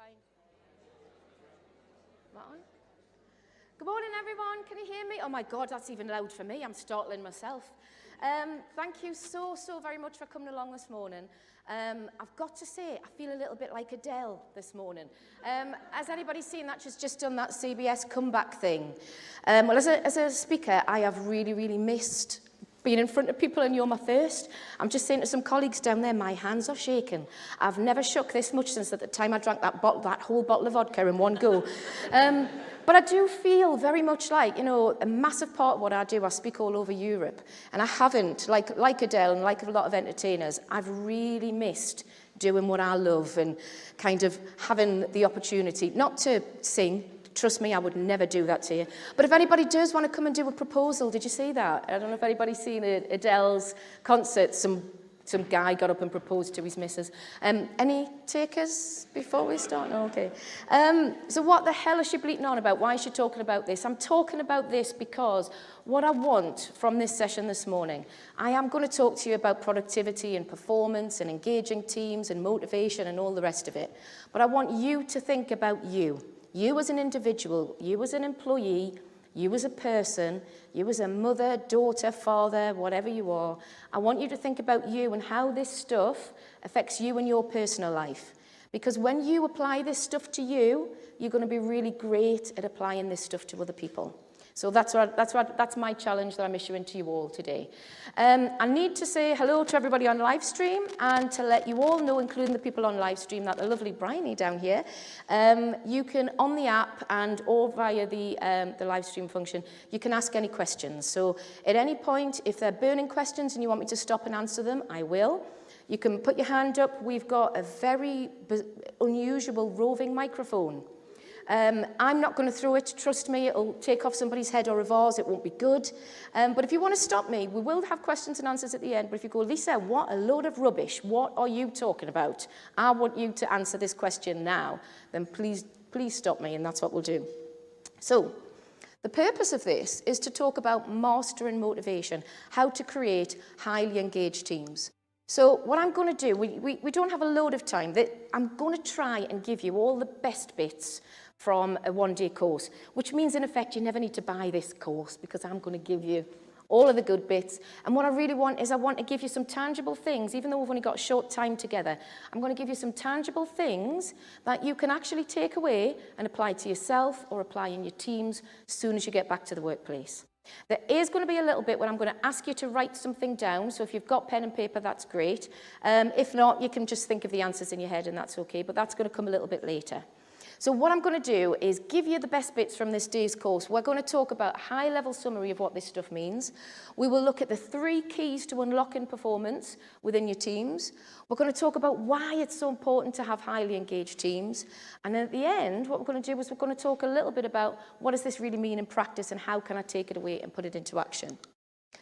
fine. Am I on? Good morning, everyone. Can you hear me? Oh my God, that's even loud for me. I'm startling myself. Thank you so very much for coming along this morning. I've got to say, I feel a little bit like Adele this morning. Has anybody seen that? She's just done that CBS comeback thing. Well, as a speaker, I have really missed being in front of people and you're my first. I'm just saying to some colleagues down there, my hands are shaking. I've never shook this much since at the time I drank that whole bottle of vodka in one go. But I do feel very much like, a massive part of what I do, I speak all over Europe. And I haven't, like Adele and like a lot of entertainers, I've really missed doing what I love and kind of having the opportunity, not to sing. Trust me, I would never do that to you. But if anybody does want to come and do a proposal, did you see that? I don't know if anybody's seen Adele's concert. Some guy got up and proposed to his missus. Any takers before we start? No, okay. So what the hell is she bleating on about? Why is she talking about this? I'm talking about this because what I want from this session this morning, I am going to talk to you about productivity and performance and engaging teams and motivation and all the rest of it. But I want you to think about you. You as an individual, you as an employee, you as a person, you as a mother, daughter, father, whatever you are. I want you to think about you and how this stuff affects you and your personal life. Because when you apply this stuff to you, you're going to be really great at applying this stuff to other people. So that's my challenge that I'm issuing to you all today. I need to say hello to everybody on live stream and to let you all know, including the people on live stream, that the lovely Bryony down here, you can, on the app and or via the live stream function, you can ask any questions. So at any point, if they're burning questions and you want me to stop and answer them, I will. You can put your hand up. We've got a very unusual roving microphone. I'm not going to throw it, trust me, it'll take off somebody's head or a vase, it won't be good. But if you want to stop me, we will have questions and answers at the end, but if you go, Lysa, what a load of rubbish, what are you talking about? I want you to answer this question now, then please stop me, and that's what we'll do. So, the purpose of this is to talk about mastering motivation, how to create highly engaged teams. So what I'm going to do, we don't have a load of time. I'm going to try and give you all the best bits from a one-day course, which means, in effect, you never need to buy this course because I'm going to give you all of the good bits. And what I really want is I want to give you some tangible things, even though we've only got a short time together. I'm going to give you some tangible things that you can actually take away and apply to yourself or apply in your teams as soon as you get back to the workplace. There is going to be a little bit where I'm going to ask you to write something down. So if you've got pen and paper, that's great. If not, you can just think of the answers in your head and that's okay. But that's going to come a little bit later. So what I'm going to do is give you the best bits from this day's course. We're going to talk about a high-level summary of what this stuff means. We will look at the 3 keys to unlocking performance within your teams. We're going to talk about why it's so important to have highly engaged teams. And then at the end, what we're going to do is we're going to talk a little bit about what does this really mean in practice and how can I take it away and put it into action.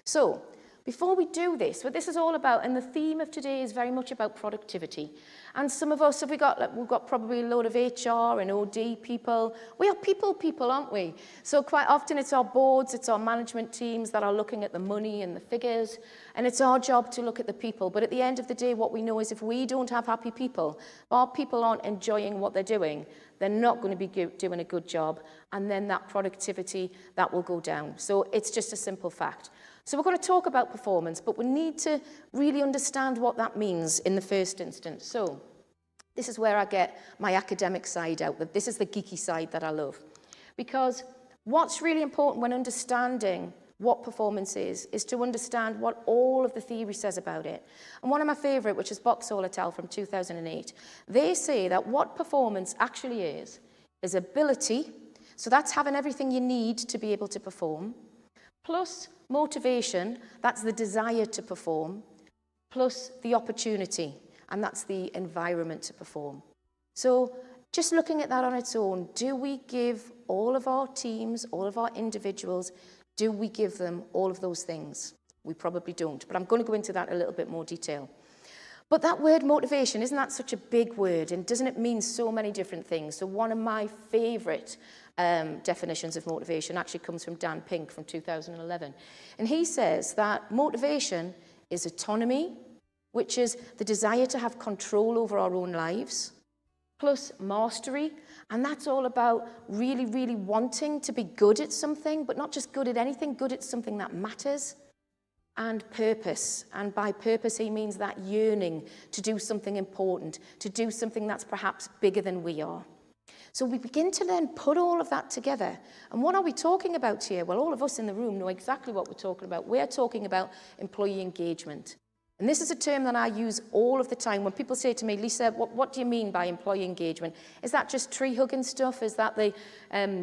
So, before we do this, what this is all about, and the theme of today is very much about productivity. And some of us, we've got probably a load of HR and OD people. We are people, aren't we? So quite often it's our boards, it's our management teams that are looking at the money and the figures, and it's our job to look at the people. But at the end of the day, what we know is if we don't have happy people, if our people aren't enjoying what they're doing, they're not going to be doing a good job, and then that productivity, that will go down. So it's just a simple fact. So we're going to talk about performance, but we need to really understand what that means in the first instance. So this is where I get my academic side out. This is the geeky side that I love. Because what's really important when understanding what performance is to understand what all of the theory says about it. And one of my favorite, which is Boxall et al. From 2008, they say that what performance actually is ability, so that's having everything you need to be able to perform, plus motivation, that's the desire to perform, plus the opportunity, and that's the environment to perform. So just looking at that on its own, do we give all of our teams, all of our individuals, do we give them all of those things? We probably don't, but I'm going to go into that in a little bit more detail. But that word motivation, isn't that such a big word? And doesn't it mean so many different things? So one of my favorite definitions of motivation actually comes from Dan Pink from 2011. And he says that motivation is autonomy, which is the desire to have control over our own lives, plus mastery. And that's all about really, really wanting to be good at something, but not just good at anything, good at something that matters. And purpose. And by purpose, he means that yearning to do something important, to do something that's perhaps bigger than we are. So we begin to then put all of that together. And what are we talking about here? Well, all of us in the room know exactly what we're talking about. We're talking about employee engagement. And this is a term that I use all of the time. When people say to me, Lysa, what do you mean by employee engagement? Is that just tree hugging stuff? Is that the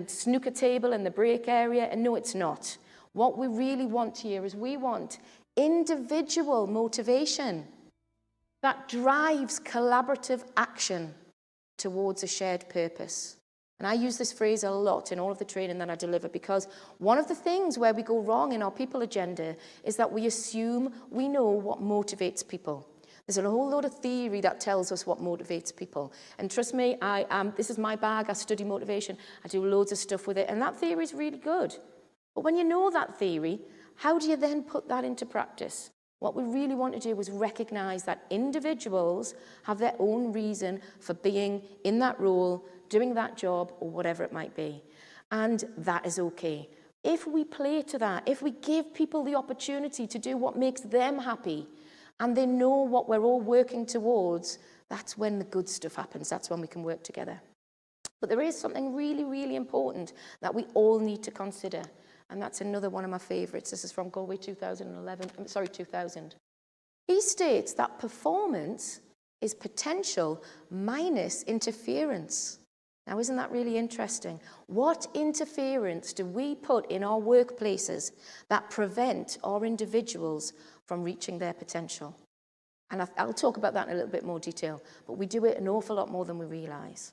snooker table in the break area? And no, it's not. What we really want here is we want individual motivation that drives collaborative action towards a shared purpose. And I use this phrase a lot in all of the training that I deliver, because one of the things where we go wrong in our people agenda is that we assume we know what motivates people. There's a whole lot of theory that tells us what motivates people. And trust me, this is my bag. I study motivation. I do loads of stuff with it. And that theory is really good. But when you know that theory, how do you then put that into practice? What we really want to do is recognize that individuals have their own reason for being in that role, doing that job, or whatever it might be. And that is okay. If we play to that, if we give people the opportunity to do what makes them happy, and they know what we're all working towards, that's when the good stuff happens. That's when we can work together. But there is something really, really important that we all need to consider. And that's another one of my favorites. This is from Galway 2000. He states that performance is potential minus interference. Now, isn't that really interesting? What interference do we put in our workplaces that prevent our individuals from reaching their potential? And I'll talk about that in a little bit more detail, but we do it an awful lot more than we realize.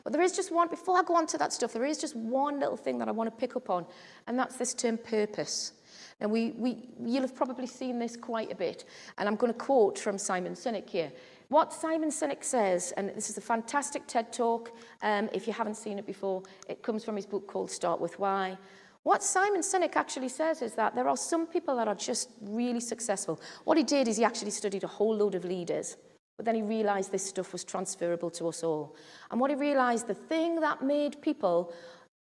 But there is just one, before I go on to that stuff, there is just one little thing that I want to pick up on, and that's this term purpose. Now, you'll have probably seen this quite a bit, and I'm going to quote from Simon Sinek here. What Simon Sinek says, and this is a fantastic TED Talk, if you haven't seen it before, it comes from his book called Start With Why. What Simon Sinek actually says is that there are some people that are just really successful. What he did is he actually studied a whole load of leaders. But then he realized this stuff was transferable to us all. And what he realized, the thing that made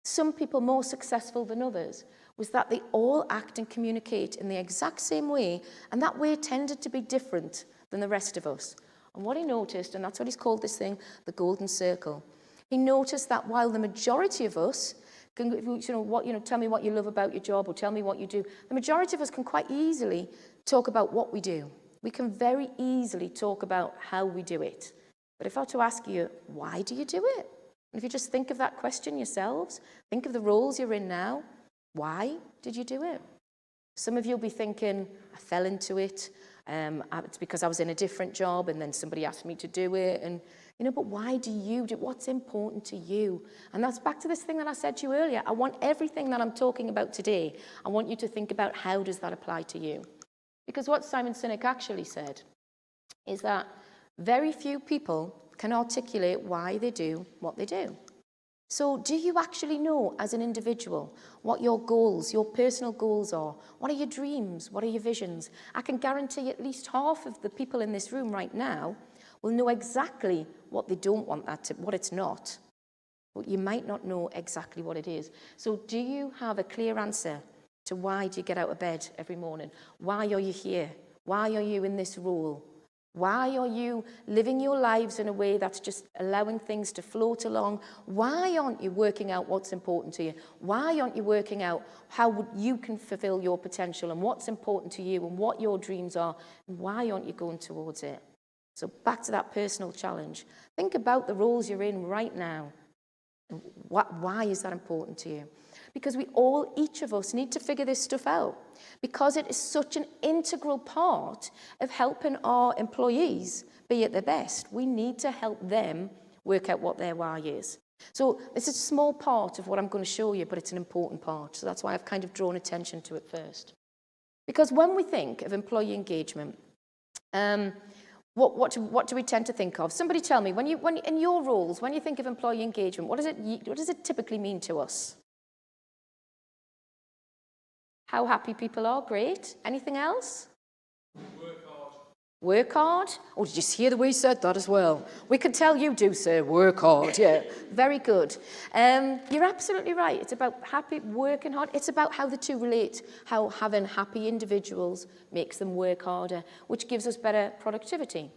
some people more successful than others, was that they all act and communicate in the exact same way, and that way tended to be different than the rest of us. And what he noticed, and that's what he's called this thing, the golden circle, he noticed that while the majority of us can, tell me what you love about your job, or tell me what you do, the majority of us can quite easily talk about what we do. We can very easily talk about how we do it. But if I were to ask you, why do you do it? And if you just think of that question yourselves, think of the roles you're in now, why did you do it? Some of you will be thinking, I fell into it, it's because I was in a different job and then somebody asked me to do it. And, but why do you do it? What's important to you? And that's back to this thing that I said to you earlier. I want everything that I'm talking about today, I want you to think about how does that apply to you? Because what Simon Sinek actually said is that very few people can articulate why they do what they do. So do you actually know as an individual what your goals, your personal goals are? What are your dreams? What are your visions? I can guarantee at least half of the people in this room right now will know exactly what they don't want what it's not. But you might not know exactly what it is. So do you have a clear answer to why do you get out of bed every morning? Why are you here? Why are you in this role? Why are you living your lives in a way that's just allowing things to float along? Why aren't you working out what's important to you? Why aren't you working out how you can fulfill your potential and what's important to you and what your dreams are? And why aren't you going towards it? So back to that personal challenge. Think about the roles you're in right now. Why is that important to you? Because each of us need to figure this stuff out, because it is such an integral part of helping our employees be at their best. We need to help them work out what their why is. So it's a small part of what I'm going to show you, but it's an important part. So that's why I've kind of drawn attention to it first. Because when we think of employee engagement, what do we tend to think of? Somebody tell me, when in your roles, when you think of employee engagement, what does it typically mean to us? How happy people are, great. Anything else? Work hard. Oh, did you hear the way you said that as well? We can tell you do, sir. Work hard. Yeah, very good. You're absolutely right. It's about working hard. It's about how the two relate, how having happy individuals makes them work harder, which gives us better productivity.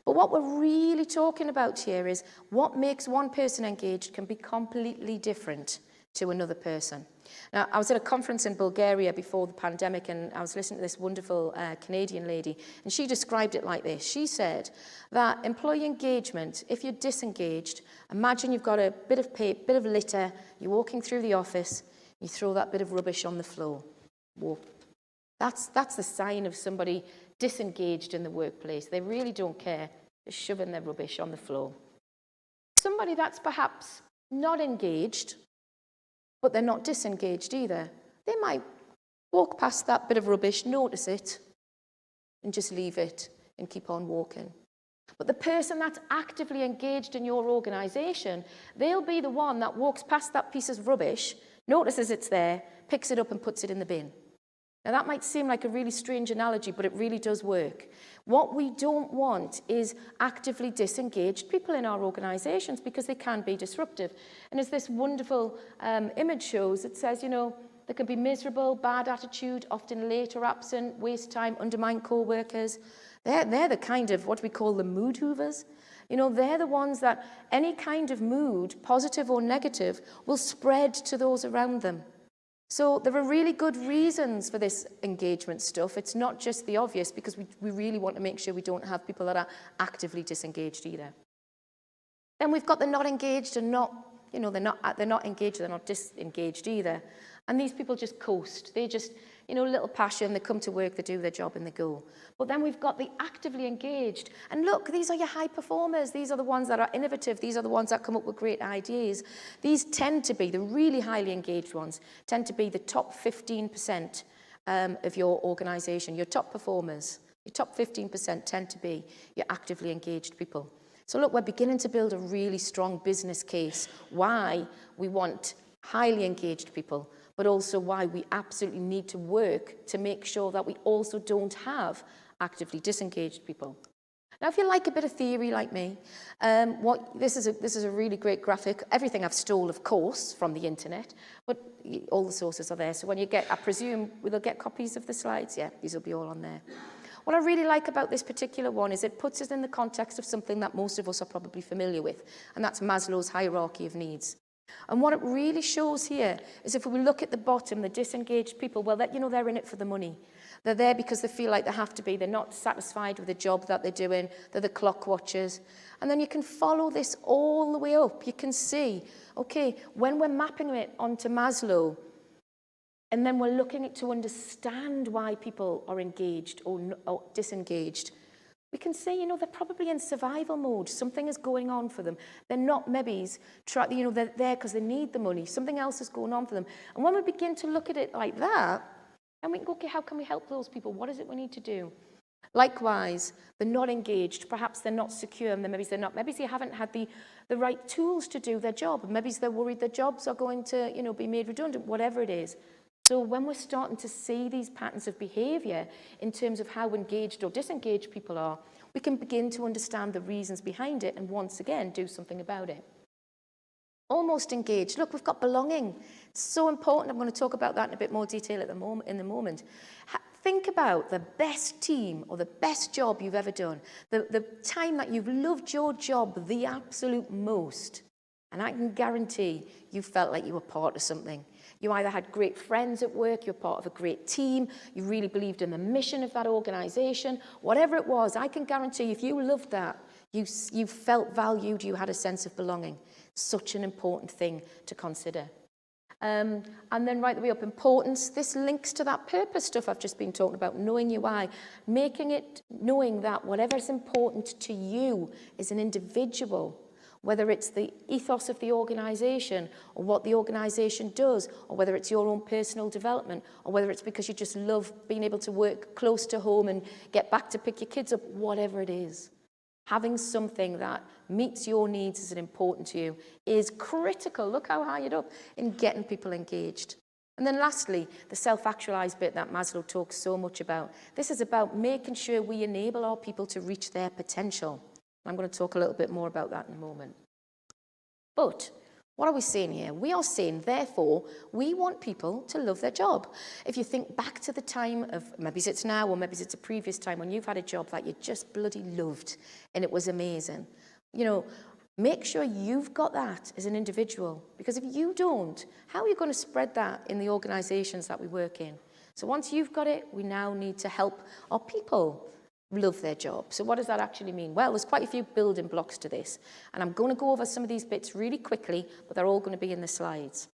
But what we're really talking about here is what makes one person engaged can be completely different to another person. Now, I was at a conference in Bulgaria before the pandemic, and I was listening to this wonderful Canadian lady, and she described it like this. She said that employee engagement, if you're disengaged, imagine you've got a bit of paper, bit of litter, you're walking through the office, you throw that bit of rubbish on the floor. Whoa. That's the sign of somebody disengaged in the workplace. They really don't care. They're shoving their rubbish on the floor. Somebody that's perhaps not engaged, but they're not disengaged either. They might walk past that bit of rubbish, notice it, and just leave it and keep on walking. But the person that's actively engaged in your organisation, they'll be the one that walks past that piece of rubbish, notices it's there, picks it up and puts it in the bin. Now that might seem like a really strange analogy, but it really does work. What we don't want is actively disengaged people in our organisations because they can be disruptive. And as this wonderful image shows, it says, you know, they can be miserable, bad attitude, often late or absent, waste time, undermine co-workers. They're the kind of what we call the mood hoovers. You know, they're the ones that any kind of mood, positive or negative, will spread to those around them. So there are really good reasons for this engagement stuff. It's not just the obvious, because we really want to make sure we don't have people that are actively disengaged either. Then we've got the not engaged and not, you know, they're not engaged, they're not disengaged either. And these people just coast. They just, you know, little passion, they come to work, they do their job and they go. But then we've got the actively engaged. And look, these are your high performers. These are the ones that are innovative. These are the ones that come up with great ideas. These tend to be, the really highly engaged ones, tend to be the top 15% of your organisation, your top performers. Your top 15% tend to be your actively engaged people. So look, we're beginning to build a really strong business case why we want highly engaged people, but also why we absolutely need to work to make sure that we also don't have actively disengaged people. Now, if you like a bit of theory like me, this is a really great graphic. Everything I've stole, of course, from the internet, but all the sources are there. So when you get, I presume, we'll get copies of the slides. Yeah, these will be all on there. What I really like about this particular one is it puts us in the context of something that most of us are probably familiar with, and that's Maslow's hierarchy of needs. And what it really shows here is if we look at the bottom, the disengaged people, well, you know, they're in it for the money. They're there because they feel like they have to be. They're not satisfied with the job that they're doing. They're the clock watchers. And then you can follow this all the way up. You can see, okay, when we're mapping it onto Maslow, and then we're looking to understand why people are engaged or disengaged, we can say, you know, they're probably in survival mode. Something is going on for them. They're not maybe, you know, they're there because they need the money. Something else is going on for them. And when we begin to look at it like that, then we can go, okay, how can we help those people? What is it we need to do? Likewise, they're not engaged. Perhaps they're not secure. Maybe they haven't had the right tools to do their job. Maybe they're worried their jobs are going to, you know, be made redundant, whatever it is. So when we're starting to see these patterns of behaviour in terms of how engaged or disengaged people are, we can begin to understand the reasons behind it and once again do something about it. Almost engaged. Look, we've got belonging. It's so important. I'm going to talk about that in a bit more detail in the moment. Think about the best team or the best job you've ever done, the time that you've loved your job the absolute most. And I can guarantee you felt like you were part of something. You either had great friends at work, you're part of a great team, you really believed in the mission of that organisation, whatever it was, I can guarantee if you loved that, you felt valued, you had a sense of belonging. Such an important thing to consider. And then right the way up, importance. This links to that purpose stuff I've just been talking about, knowing your why, knowing that whatever is important to you as an individual, whether it's the ethos of the organisation or what the organisation does, or whether it's your own personal development, or whether it's because you just love being able to work close to home and get back to pick your kids up, whatever it is. Having something that meets your needs as important to you is critical. Look how high it up in getting people engaged. And then lastly, the self-actualized bit that Maslow talks so much about. This is about making sure we enable our people to reach their potential. I'm going to talk a little bit more about that in a moment. But what are we saying here? We are saying, therefore, we want people to love their job. If you think back to the time of, maybe it's now or maybe it's a previous time when you've had a job that you just bloody loved and it was amazing. You know, make sure you've got that as an individual, because if you don't, how are you going to spread that in the organisations that we work in? So once you've got it, we now need to help our people love their job. So what does that actually mean? Well, there's quite a few building blocks to this, and I'm going to go over some of these bits really quickly, but they're all going to be in the slides.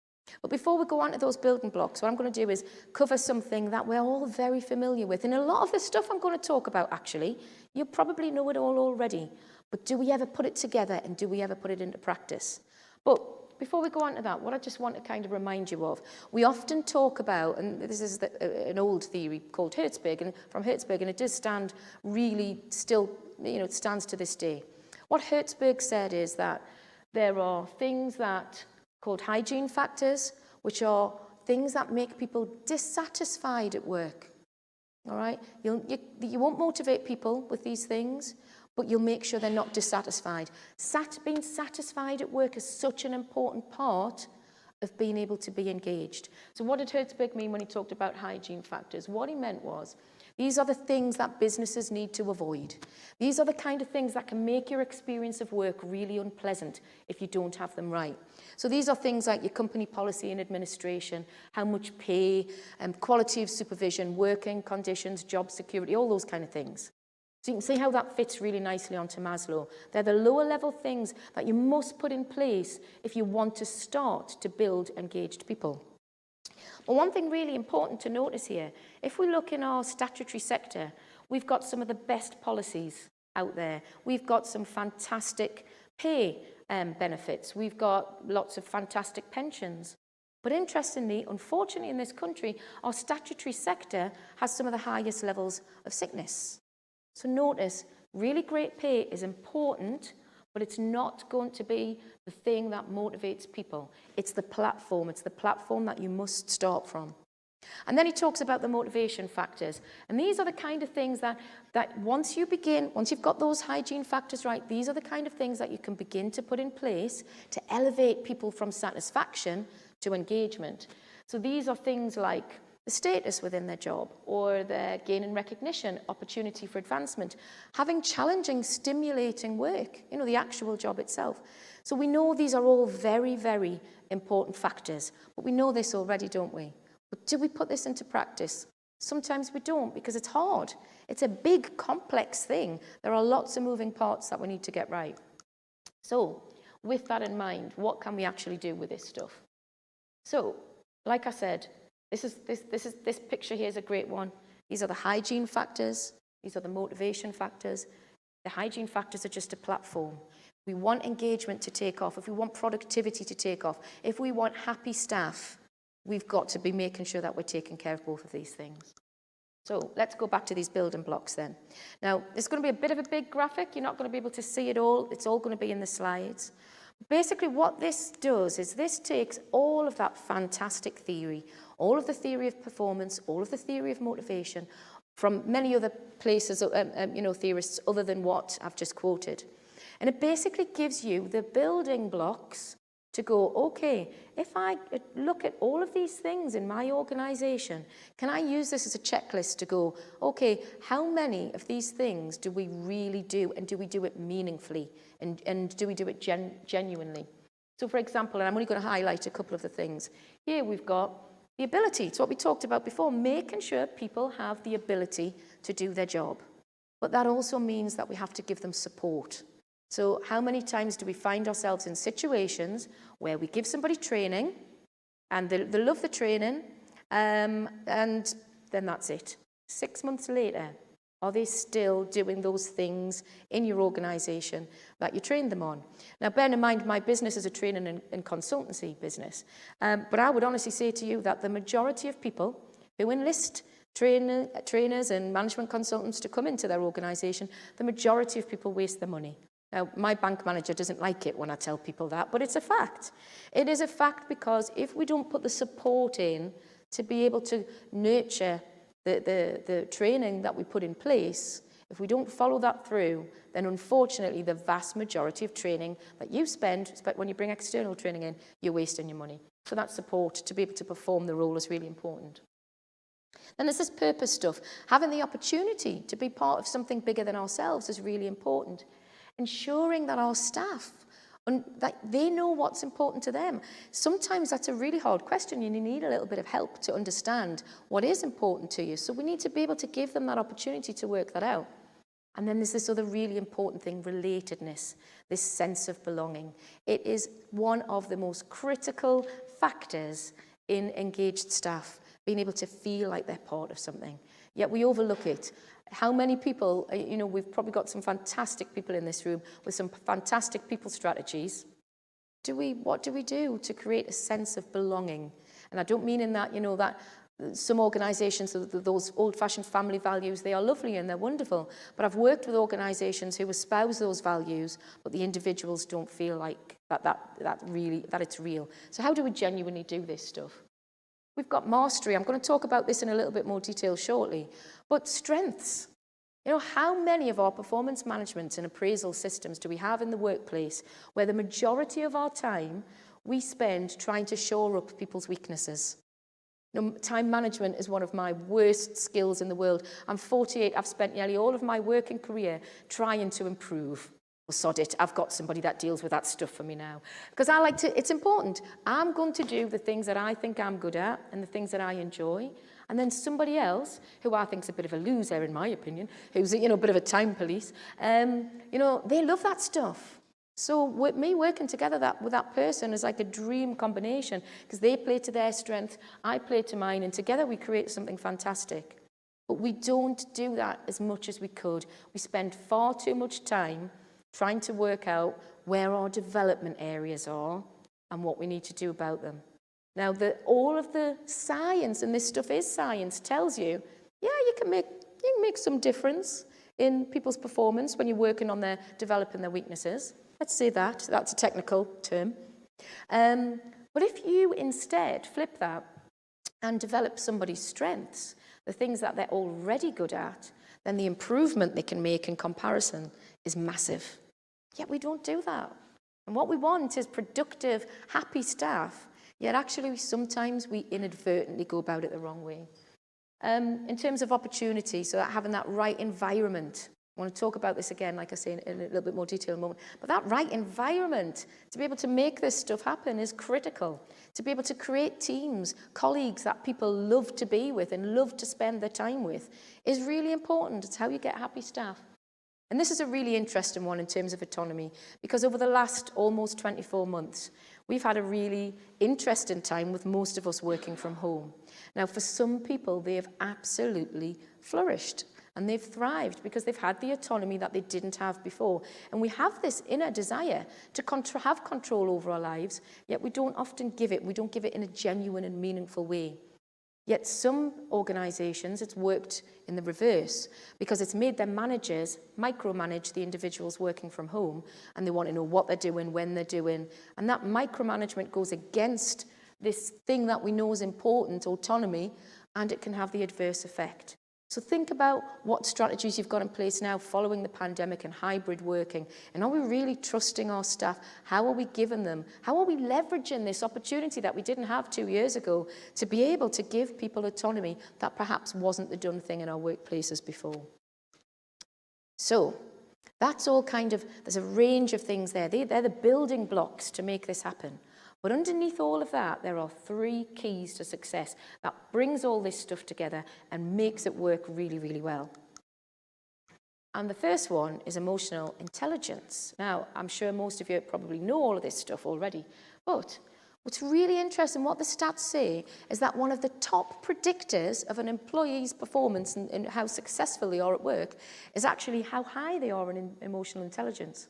But before we go on to those building blocks, what I'm going to do is cover something that we're all very familiar with. And a lot of the stuff I'm going to talk about, actually, you probably know it all already. But do we ever put it together, and do we ever put it into practice? But before we go on to that, what I just want to kind of remind you of, we often talk about, and this is an old theory called Hertzberg, and from Hertzberg, and it does stand really still, you know, it stands to this day. What Hertzberg said is that there are things that called hygiene factors, which are things that make people dissatisfied at work. All right? You won't motivate people with these things, but you'll make sure they're not dissatisfied. Being satisfied at work is such an important part of being able to be engaged. So what did Hertzberg mean when he talked about hygiene factors? What he meant was, these are the things that businesses need to avoid. These are the kind of things that can make your experience of work really unpleasant if you don't have them right. So these are things like your company policy and administration, how much pay, quality of supervision, working conditions, job security, all those kind of things. So you can see how that fits really nicely onto Maslow. They're the lower level things that you must put in place if you want to start to build engaged people. But one thing really important to notice here, if we look in our statutory sector, we've got some of the best policies out there. We've got some fantastic pay benefits. We've got lots of fantastic pensions. But interestingly, unfortunately in this country, our statutory sector has some of the highest levels of sickness. So notice, really great pay is important, but it's not going to be the thing that motivates people. It's the platform. It's the platform that you must start from. And then he talks about the motivation factors. And these are the kind of things that once you've got those hygiene factors right, these are the kind of things that you can begin to put in place to elevate people from satisfaction to engagement. So these are things like the status within their job, or their gain in recognition, opportunity for advancement, having challenging, stimulating work, you know, the actual job itself. So we know these are all very, very important factors, but we know this already, don't we? But do we put this into practice? Sometimes we don't, because it's hard. It's a big, complex thing. There are lots of moving parts that we need to get right. So with that in mind, what can we actually do with this stuff? So, like I said, this picture here is a great one. These are the hygiene factors. These are the motivation factors. The hygiene factors are just a platform. We want engagement to take off. If we want productivity to take off, if we want happy staff, we've got to be making sure that we're taking care of both of these things. So let's go back to these building blocks then. Now, it's going to be a bit of a big graphic. You're not going to be able to see it all. It's all going to be in the slides. Basically, what this does is this takes all of that fantastic theory, all of the theory of performance, all of the theory of motivation from many other places, theorists other than what I've just quoted. And it basically gives you the building blocks to go, okay, if I look at all of these things in my organization, can I use this as a checklist to go, okay, how many of these things do we really do, and do we do it meaningfully, and do we do it genuinely? So for example, and I'm only going to highlight a couple of the things. Here we've got the ability. It's what we talked about before, making sure people have the ability to do their job. But that also means that we have to give them support. So how many times do we find ourselves in situations where we give somebody training and they love the training and then that's it. 6 months later, are they still doing those things in your organisation that you trained them on? Now, bear in mind, my business is a training and consultancy business. But I would honestly say to you that the majority of people who enlist trainers and management consultants to come into their organisation, the majority of people waste their money. Now, my bank manager doesn't like it when I tell people that, but it's a fact. It is a fact because if we don't put the support in to be able to nurture the training that we put in place, if we don't follow that through, then unfortunately the vast majority of training that you spend when you bring external training in, you're wasting your money. So that support to be able to perform the role is really important. Then there's this purpose stuff. Having the opportunity to be part of something bigger than ourselves is really important. Ensuring that our staff, that they know what's important to them. Sometimes that's a really hard question. You need a little bit of help to understand what is important to you. So we need to be able to give them that opportunity to work that out. And then there's this other really important thing, relatedness, this sense of belonging. It is one of the most critical factors in engaged staff, being able to feel like they're part of something. Yet we overlook it. How many people, we've probably got some fantastic people in this room with some fantastic people strategies. What do we do to create a sense of belonging? And I don't mean in that, that some organisations, those old-fashioned family values, they are lovely and they're wonderful. But I've worked with organisations who espouse those values, but the individuals don't feel like that it's real. So how do we genuinely do this stuff? We've got mastery. I'm going to talk about this in a little bit more detail shortly. But strengths. How many of our performance management and appraisal systems do we have in the workplace where the majority of our time we spend trying to shore up people's weaknesses? Time management is one of my worst skills in the world. I'm 48. I've spent nearly all of my working career trying to improve. Well, sod it, I've got somebody that deals with that stuff for me now. Because it's important. I'm going to do the things that I think I'm good at and the things that I enjoy. And then somebody else, who I think is a bit of a loser, in my opinion, who's a bit of a time police, they love that stuff. So with me working together with that person is like a dream combination because they play to their strength, I play to mine, and together we create something fantastic. But we don't do that as much as we could. We spend far too much time trying to work out where our development areas are and what we need to do about them. Now, all of the science, and this stuff is science, tells you, yeah, you can make some difference in people's performance when you're working on developing their weaknesses. Let's say that's a technical term. But if you instead flip that and develop somebody's strengths, the things that they're already good at, then the improvement they can make in comparison is massive. Yet we don't do that. And what we want is productive, happy staff, yet actually sometimes we inadvertently go about it the wrong way. In terms of opportunity, so that having that right environment, I want to talk about this again, like I say, in a little bit more detail in a moment. But that right environment to be able to make this stuff happen is critical. To be able to create teams, colleagues that people love to be with and love to spend their time with is really important. It's how you get happy staff. And this is a really interesting one in terms of autonomy, because over the last almost 24 months, we've had a really interesting time with most of us working from home. Now, for some people, they have absolutely flourished. And they've thrived because they've had the autonomy that they didn't have before. And we have this inner desire to have control over our lives, yet we don't often give it. We don't give it in a genuine and meaningful way. Yet some organisations, it's worked in the reverse because it's made their managers micromanage the individuals working from home, and they want to know what they're doing, when they're doing. And that micromanagement goes against this thing that we know is important, autonomy, and it can have the adverse effect. So think about what strategies you've got in place now following the pandemic and hybrid working. And are we really trusting our staff? How are we giving them? How are we leveraging this opportunity that we didn't have 2 years ago to be able to give people autonomy that perhaps wasn't the done thing in our workplaces before? So that's all there's a range of things there. They're the building blocks to make this happen. But underneath all of that, there are 3 keys to success that brings all this stuff together and makes it work really, really well. And the first one is emotional intelligence. Now, I'm sure most of you probably know all of this stuff already, but what's really interesting, what the stats say, is that one of the top predictors of an employee's performance and how successful they are at work is actually how high they are in emotional intelligence.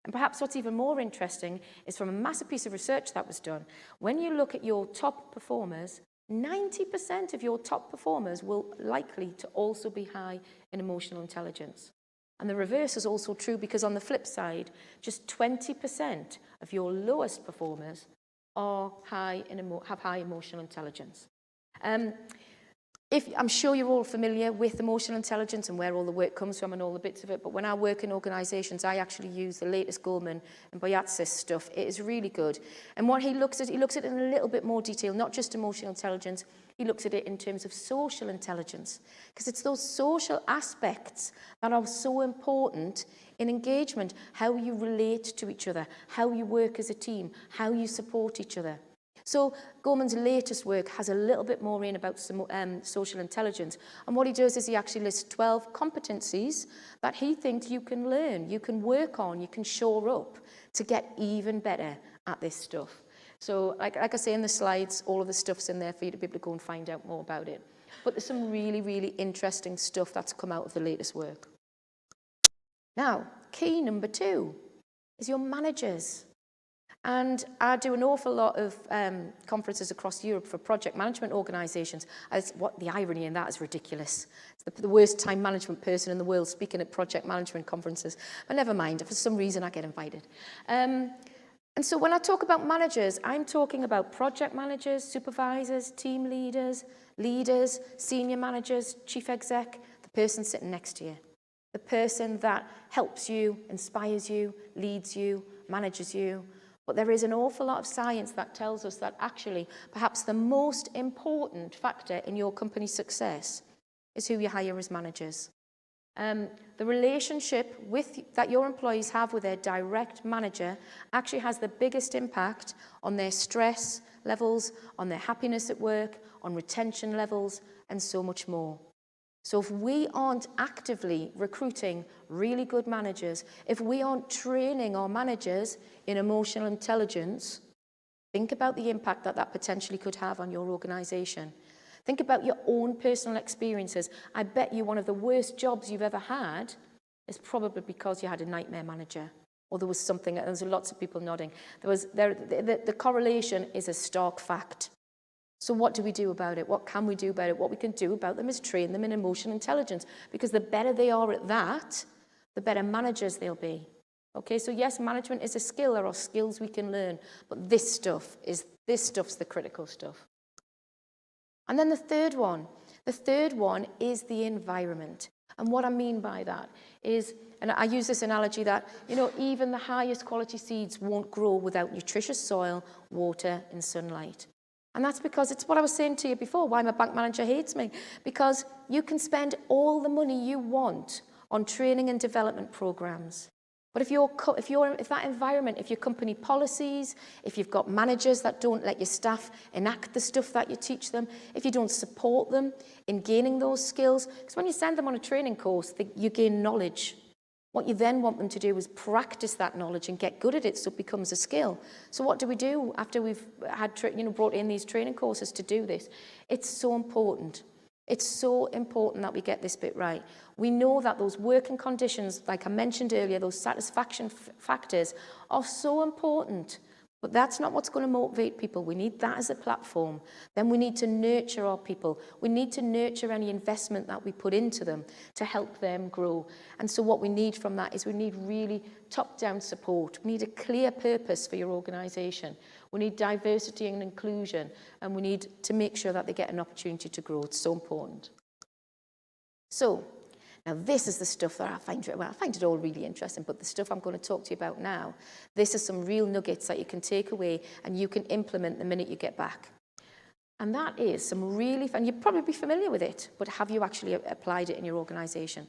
And perhaps what's even more interesting is from a massive piece of research that was done. When you look at your top performers, 90% of your top performers will likely to also be high in emotional intelligence. And the reverse is also true, because on the flip side, just 20% of your lowest performers are have high emotional intelligence. I'm sure you're all familiar with emotional intelligence and where all the work comes from and all the bits of it, but when I work in organisations, I actually use the latest Goleman and Boyatzis stuff. It is really good. And what he looks at it in a little bit more detail, not just emotional intelligence, he looks at it in terms of social intelligence, because it's those social aspects that are so important in engagement, how you relate to each other, how you work as a team, how you support each other. So Goleman's latest work has a little bit more in about social intelligence. And what he does is he actually lists 12 competencies that he thinks you can learn, you can work on, you can shore up to get even better at this stuff. So like I say in the slides, all of the stuff's in there for you to be able to go and find out more about it. But there's some really, really interesting stuff that's come out of the latest work. Now, key number 2 is your managers. And I do an awful lot of conferences across Europe for project management organisations. The irony in that is ridiculous. It's the worst time management person in the world speaking at project management conferences. But never mind, for some reason I get invited. And so when I talk about managers, I'm talking about project managers, supervisors, team leaders, senior managers, chief exec, the person sitting next to you. The person that helps you, inspires you, leads you, manages you. But there is an awful lot of science that tells us that actually perhaps the most important factor in your company's success is who you hire as managers. The relationship that your employees have with their direct manager actually has the biggest impact on their stress levels, on their happiness at work, on retention levels, and so much more. So if we aren't actively recruiting really good managers, if we aren't training our managers in emotional intelligence, think about the impact that potentially could have on your organisation. Think about your own personal experiences. I bet you one of the worst jobs you've ever had is probably because you had a nightmare manager, or there was something. There's lots of people nodding. The correlation is a stark fact. So what do we do about it? What can we do about it? What we can do about them is train them in emotional intelligence, because the better they are at that, the better managers they'll be. Okay, so yes, management is a skill. There are skills we can learn, but this stuff's the critical stuff. And then the third one is the environment. And what I mean by that is, and I use this analogy that, even the highest quality seeds won't grow without nutritious soil, water, and sunlight. And that's because it's what I was saying to you before, why my bank manager hates me. Because you can spend all the money you want on training and development programs. But if that environment, if your company policies, if you've got managers that don't let your staff enact the stuff that you teach them, if you don't support them in gaining those skills, because when you send them on a training course, you gain knowledge. What you then want them to do is practice that knowledge and get good at it so it becomes a skill. So what do we do after we've had brought in these training courses to do this? It's so important. It's so important that we get this bit right. We know that those working conditions, like I mentioned earlier, those satisfaction factors are so important. But that's not what's going to motivate people. We need that as a platform. Then we need to nurture our people. We need to nurture any investment that we put into them to help them grow. And so what we need from that is we need really top-down support. We need a clear purpose for your organisation. We need diversity and inclusion. And we need to make sure that they get an opportunity to grow. It's so important. So, now this is the stuff that I find it all really interesting, but the stuff I'm going to talk to you about now, this is some real nuggets that you can take away and you can implement the minute you get back. And that is some really fun, you'd probably be familiar with it, but have you actually applied it in your organisation?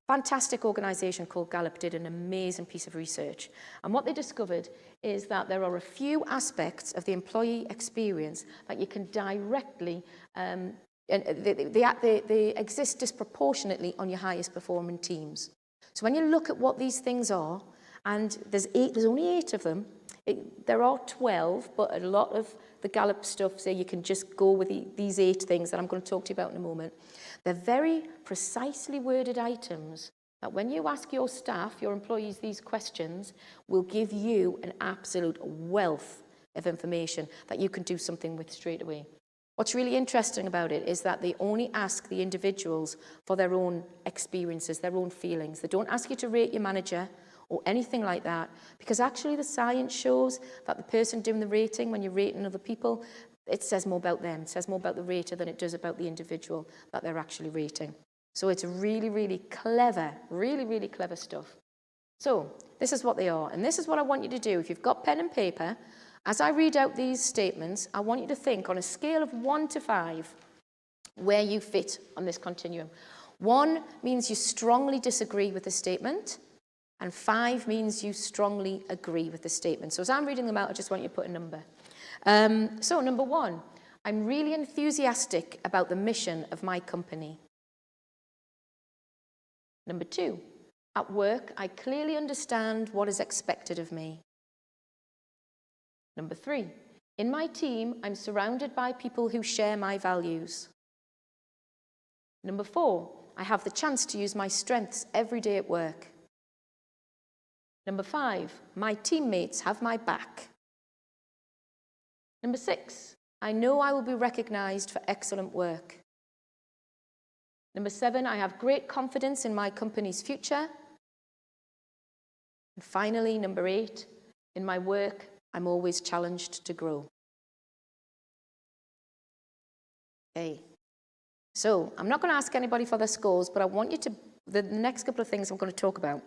Fantastic organisation called Gallup did an amazing piece of research. And what they discovered is that there are a few aspects of the employee experience that you can directly and they exist disproportionately on your highest performing teams. So when you look at what these things are, and there's only 8 of them, there are 12, but a lot of the Gallup stuff say you can just go with these 8 things that I'm going to talk to you about in a moment. They're very precisely worded items that when you ask your staff, your employees, these questions, will give you an absolute wealth of information that you can do something with straight away. What's really interesting about it is that they only ask the individuals for their own experiences, their own feelings. They don't ask you to rate your manager or anything like that, because actually the science shows that the person doing the rating, when you're rating other people, it says more about them. It says more about the rater than it does about the individual that they're actually rating. So it's really, really clever, really clever stuff. So this is what they are, and this is what I want you to do. If you've got pen and paper, as I read out these statements, I want you to think on a scale of 1 to 5 where you fit on this continuum. 1 means you strongly disagree with the statement, and 5 means you strongly agree with the statement. So as I'm reading them out, I just want you to put a number. So number 1, I'm really enthusiastic about the mission of my company. Number 2, at work, I clearly understand what is expected of me. Number 3, in my team, I'm surrounded by people who share my values. Number 4, I have the chance to use my strengths every day at work. Number 5, my teammates have my back. Number 6, I know I will be recognized for excellent work. Number 7, I have great confidence in my company's future. And finally, number 8, in my work, I'm always challenged to grow. Okay. So I'm not going to ask anybody for their scores, but I want you to, the next couple of things I'm going to talk about,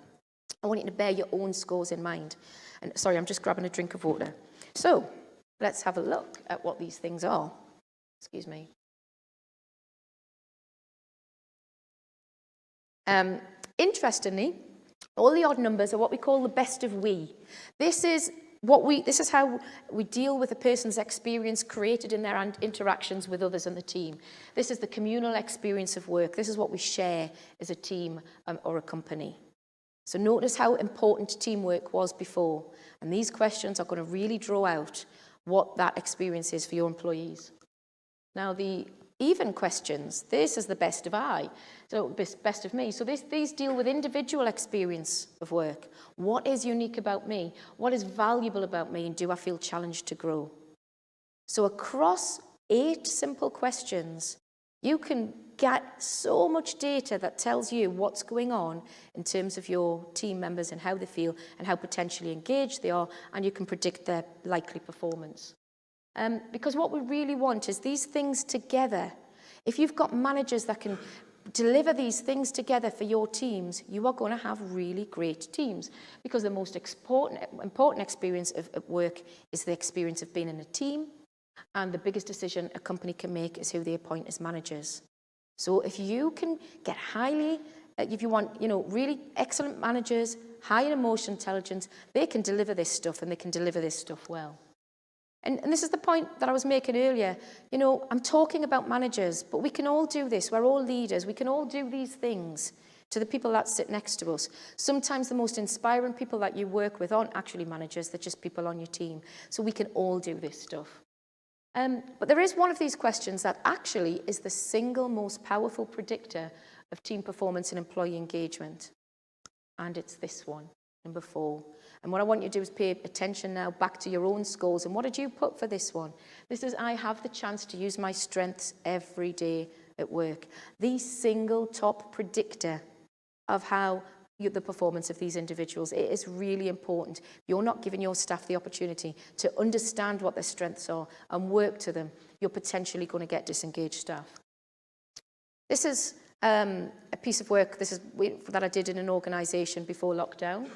I want you to bear your own scores in mind. And sorry, I'm just grabbing a drink of water. So let's have a look at what these things are. Excuse me. Interestingly, all the odd numbers are what we call the best of we. This is how we deal with a person's experience created in their interactions with others in the team. This is the communal experience of work. This is what we share as a team or a company. So notice how important teamwork was before. And these questions are going to really draw out what that experience is for your employees. Now, the even questions, this is the best of I, so best of me. So these deal with individual experience of work. What is unique about me? What is valuable about me? And do I feel challenged to grow? So across 8 simple questions, you can get so much data that tells you what's going on in terms of your team members and how they feel and how potentially engaged they are, and you can predict their likely performance. Because what we really want is these things together. If you've got managers that can deliver these things together for your teams, you are going to have really great teams. Because the most important experience of work is the experience of being in a team. And the biggest decision a company can make is who they appoint as managers. So if you can get if you want, really excellent managers, high in emotional intelligence, they can deliver this stuff, and they can deliver this stuff well. And this is the point that I was making earlier. I'm talking about managers, but we can all do this. We're all leaders. We can all do these things to the people that sit next to us. Sometimes the most inspiring people that you work with aren't actually managers. They're just people on your team. So we can all do this stuff. But there is one of these questions that actually is the single most powerful predictor of team performance and employee engagement. And it's this one, number 4. And what I want you to do is pay attention now back to your own scores. And what did you put for this one? This is, I have the chance to use my strengths every day at work. The single top predictor of how the performance of these individuals. It is really important. If you're not giving your staff the opportunity to understand what their strengths are and work to them, you're potentially going to get disengaged staff. This is a piece of work that I did in an organisation before lockdown.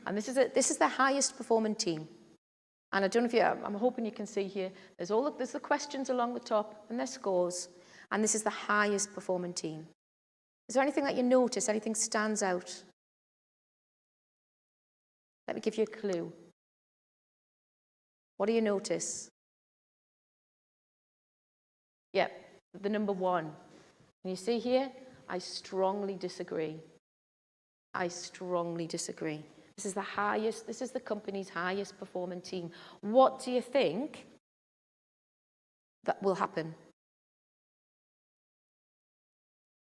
And this is the highest performing team. And I don't know if I'm hoping you can see here, there's the questions along the top and their scores. And this is the highest performing team. Is there anything that you notice, anything stands out? Let me give you a clue. What do you notice? Yep, the number 1. And you see here, I strongly disagree. I strongly disagree. This is the company's highest performing team. What do you think that will happen?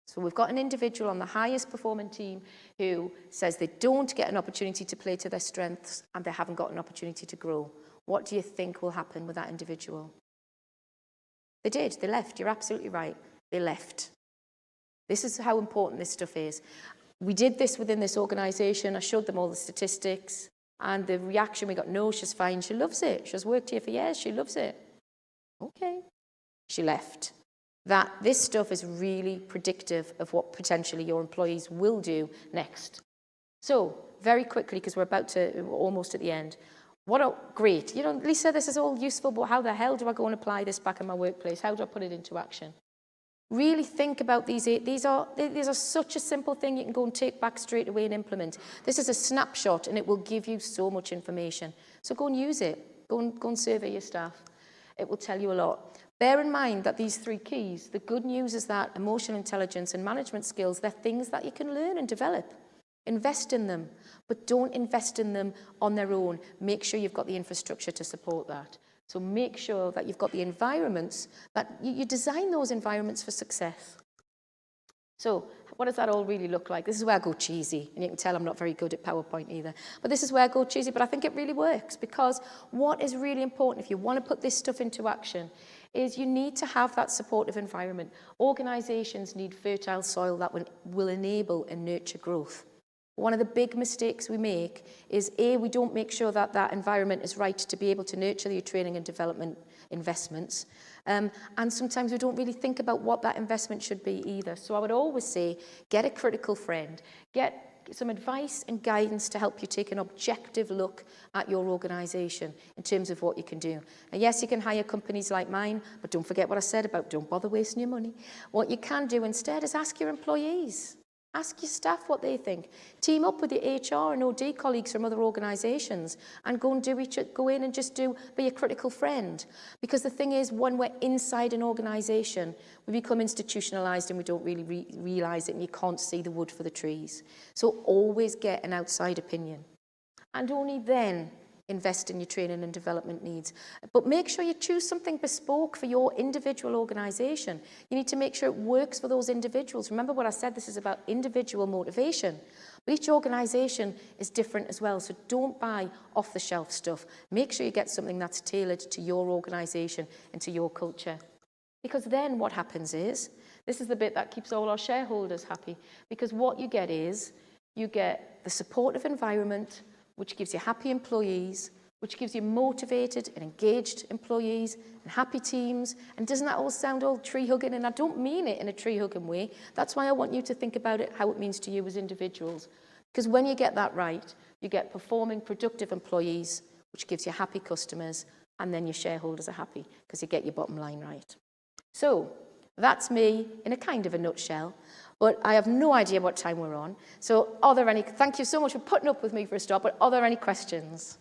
So we've got an individual on the highest performing team who says they don't get an opportunity to play to their strengths and they haven't got an opportunity to grow. What do you think will happen with that individual? They did. They left. You're absolutely right. They left. This is how important this stuff is. We did this within this organisation. I showed them all the statistics. And the reaction we got, no, she's fine. She loves it. She's worked here for years. She loves it. Okay. She left. This stuff is really predictive of what potentially your employees will do next. So, very quickly, because we're almost at the end. Great. You know, Lysa, this is all useful, but how the hell do I go and apply this back in my workplace? How do I put it into action? Really think about these. These are such a simple thing you can go and take back straight away and implement. This is a snapshot and it will give you so much information. So go and use it. Go and survey your staff. It will tell you a lot. Bear in mind that these 3 keys, the good news is that emotional intelligence and management skills, they're things that you can learn and develop. Invest in them, but don't invest in them on their own. Make sure you've got the infrastructure to support that. So make sure that you've got the environments, that you design those environments for success. So what does that all really look like? This is where I go cheesy, and you can tell I'm not very good at PowerPoint either. But this is where I go cheesy, but I think it really works, because what is really important if you want to put this stuff into action is you need to have that supportive environment. Organisations need fertile soil that will enable and nurture growth. One of the big mistakes we make is, A, we don't make sure that that environment is right to be able to nurture your training and development investments. And sometimes we don't really think about what that investment should be either. So I would always say, get a critical friend. Get some advice and guidance to help you take an objective look at your organisation in terms of what you can do. Now, yes, you can hire companies like mine, but don't forget what I said about don't bother wasting your money. What you can do instead is ask your employees. Ask your staff what they think. Team up with your HR and OD colleagues from other organisations and go in and just be a critical friend. Because the thing is, when we're inside an organisation, we become institutionalised and we don't really realise it, and you can't see the wood for the trees. So always get an outside opinion. And only then invest in your training and development needs. But make sure you choose something bespoke for your individual organisation. You need to make sure it works for those individuals. Remember what I said, this is about individual motivation. But each organisation is different as well, so don't buy off-the-shelf stuff. Make sure you get something that's tailored to your organisation and to your culture. Because then what happens is, this is the bit that keeps all our shareholders happy, because what you get is, you get the supportive environment, which gives you happy employees, which gives you motivated and engaged employees and happy teams. And doesn't that all sound all tree-hugging? And I don't mean it in a tree-hugging way. That's why I want you to think about it, how it means to you as individuals. Because when you get that right, you get performing, productive employees, which gives you happy customers, and then your shareholders are happy because you get your bottom line right. So that's me in a kind of a nutshell. But I have no idea what time we're on. So are there any, thank you so much for putting up with me for a start, but are there any questions?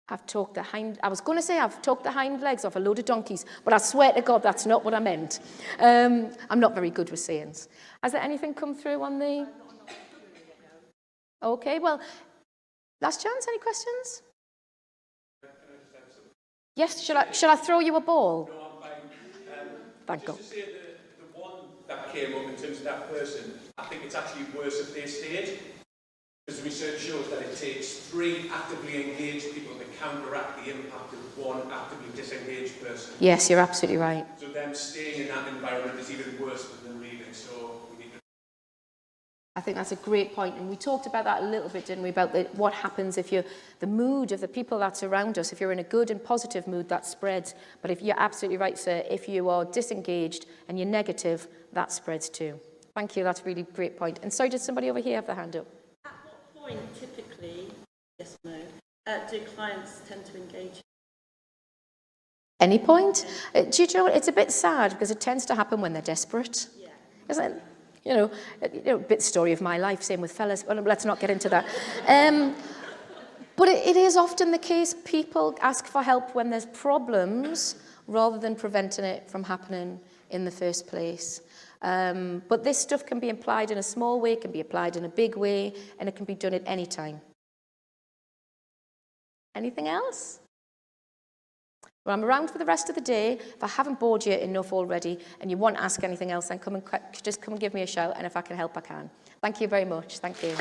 I was going to say I've talked the hind legs off a load of donkeys, but I swear to God that's not what I meant. I'm not very good with sayings. Has there anything come through on the... Okay, well, last chance, any questions? Yes, shall I throw you a ball? Thank God. Just to say the one that came up in terms of that person, I think it's actually worse if they stayed. Because the research shows that it takes 3 actively engaged people to counteract the impact of 1 actively disengaged person. Yes, you're absolutely right. So them staying in that environment is even worse than them leaving. So we need to... I think that's a great point, and we talked about that a little bit, didn't we, about what happens if the mood of the people that surround us, if you're in a good and positive mood, that spreads. But if you're absolutely right, sir, if you are disengaged and you're negative, that spreads too. Thank you, that's a really great point. And sorry, did somebody over here have their hand up? At what point, typically, yes, no, do clients tend to engage? Any point? Do you know, it's a bit sad because it tends to happen when they're desperate. Yeah. Isn't it? You know, a bit story of my life, same with fellas, but let's not get into that. But it is often the case, people ask for help when there's problems rather than preventing it from happening in the first place. But this stuff can be applied in a small way, can be applied in a big way, and it can be done at any time. Anything else? Well, I'm around for the rest of the day. If I haven't bored you enough already and you want to ask anything else, then just come and give me a shout, and if I can help, I can. Thank you very much. Thank you.